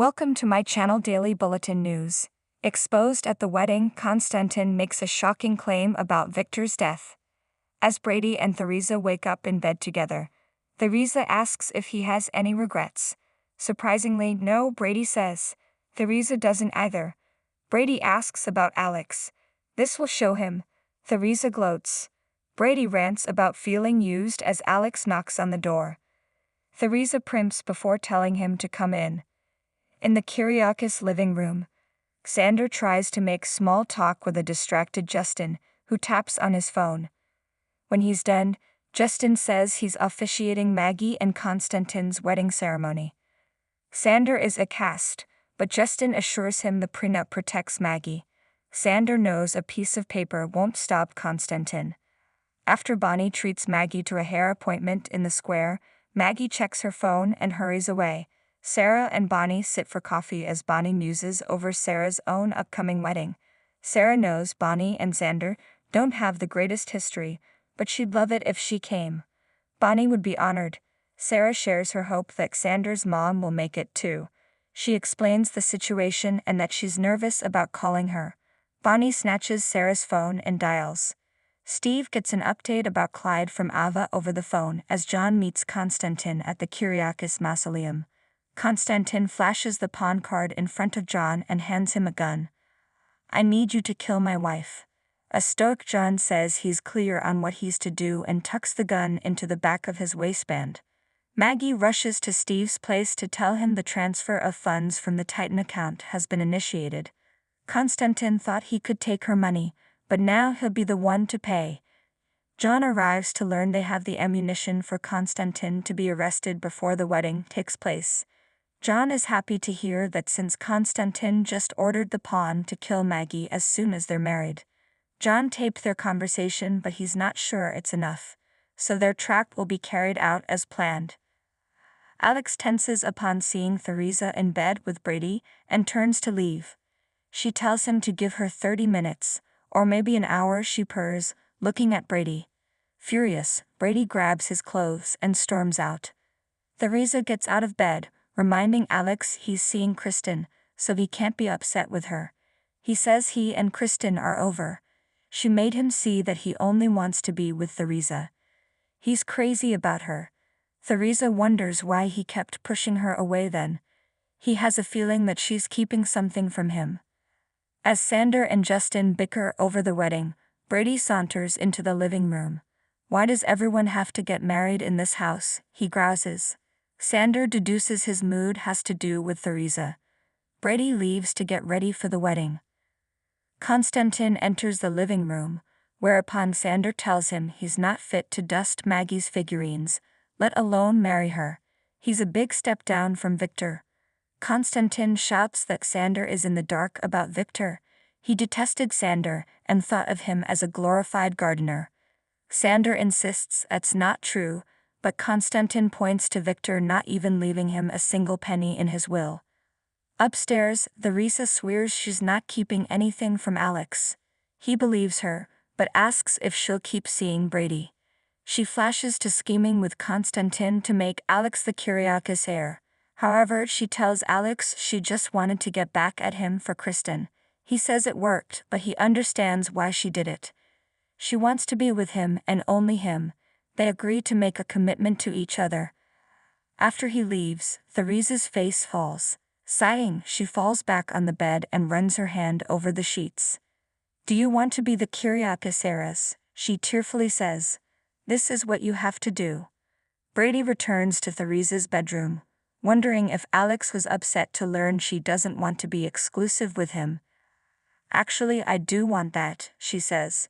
Welcome to my channel Daily Bulletin News. Exposed at the wedding, Konstantin makes a shocking claim about Victor's death. As Brady and Theresa wake up in bed together, Theresa asks if he has any regrets. Surprisingly, no, Brady says. Theresa doesn't either. Brady asks about Alex. This will show him. Theresa gloats. Brady rants about feeling used as Alex knocks on the door. Theresa primps before telling him to come in. In the Kyriakis living room, Xander tries to make small talk with a distracted Justin, who taps on his phone. When he's done, Justin says he's officiating Maggie and Konstantin's wedding ceremony. Xander is aghast, but Justin assures him the prenup protects Maggie. Xander knows a piece of paper won't stop Konstantin. After Bonnie treats Maggie to a hair appointment in the square, Maggie checks her phone and hurries away. Sarah and Bonnie sit for coffee as Bonnie muses over Sarah's own upcoming wedding. Sarah knows Bonnie and Xander don't have the greatest history, but she'd love it if she came. Bonnie would be honored. Sarah shares her hope that Xander's mom will make it too. She explains the situation and that she's nervous about calling her. Bonnie snatches Sarah's phone and dials. Steve gets an update about Clyde from Ava over the phone as John meets Konstantin at the Kyriakis mausoleum. Konstantin flashes the pawn card in front of John and hands him a gun. "I need you to kill my wife." A stoic John says he's clear on what he's to do and tucks the gun into the back of his waistband. Maggie rushes to Steve's place to tell him the transfer of funds from the Titan account has been initiated. Konstantin thought he could take her money, but now he'll be the one to pay. John arrives to learn they have the ammunition for Konstantin to be arrested before the wedding takes place. John is happy to hear that since Konstantin just ordered the pawn to kill Maggie as soon as they're married. John taped their conversation, but he's not sure it's enough, so their track will be carried out as planned. Alex tenses upon seeing Theresa in bed with Brady and turns to leave. She tells him to give her 30 minutes, or maybe an hour, she purrs, looking at Brady. Furious, Brady grabs his clothes and storms out. Theresa gets out of bed, reminding Alex he's seeing Kristen, so he can't be upset with her. He says he and Kristen are over. She made him see that he only wants to be with Theresa. He's crazy about her. Theresa wonders why he kept pushing her away then. He has a feeling that she's keeping something from him. As Xander and Justin bicker over the wedding, Brady saunters into the living room. "Why does everyone have to get married in this house?" he grouses. Xander deduces his mood has to do with Theresa. Brady leaves to get ready for the wedding. Konstantin enters the living room, whereupon Xander tells him he's not fit to dust Maggie's figurines, let alone marry her. He's a big step down from Victor. Konstantin shouts that Xander is in the dark about Victor. He detested Xander and thought of him as a glorified gardener. Xander insists that's not true, but Konstantin points to Victor not even leaving him a single penny in his will. Upstairs, Theresa swears she's not keeping anything from Alex. He believes her, but asks if she'll keep seeing Brady. She flashes to scheming with Konstantin to make Alex the Kyriakis heir. However, she tells Alex she just wanted to get back at him for Kristen. He says it worked, but he understands why she did it. She wants to be with him and only him. They agree to make a commitment to each other. After he leaves, Theresa's face falls. Sighing, she falls back on the bed and runs her hand over the sheets. "Do you want to be the Kyriakis heiress?" she tearfully says. "This is what you have to do." Brady returns to Theresa's bedroom, wondering if Alex was upset to learn she doesn't want to be exclusive with him. "Actually, I do want that," she says.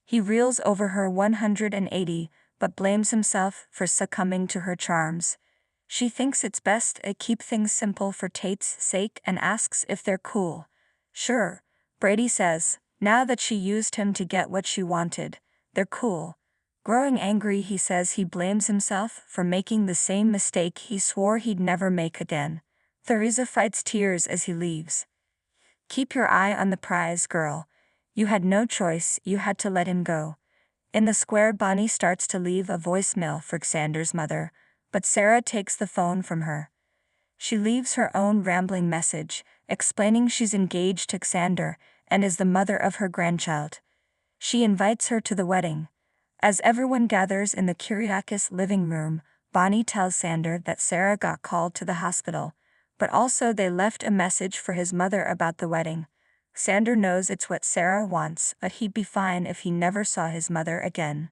He reels over her 180, but blames himself for succumbing to her charms. She thinks it's best to keep things simple for Tate's sake and asks if they're cool. "Sure," Brady says, now that she used him to get what she wanted. "They're cool." Growing angry, he says he blames himself for making the same mistake he swore he'd never make again. Theresa fights tears as he leaves. "Keep your eye on the prize, girl. You had no choice, you had to let him go." In the square, Bonnie starts to leave a voicemail for Xander's mother, but Sarah takes the phone from her. She leaves her own rambling message, explaining she's engaged to Xander and is the mother of her grandchild. She invites her to the wedding. As everyone gathers in the Kyriakis living room, Bonnie tells Xander that Sarah got called to the hospital, but also they left a message for his mother about the wedding. Xander knows it's what Sarah wants, but he'd be fine if he never saw his mother again.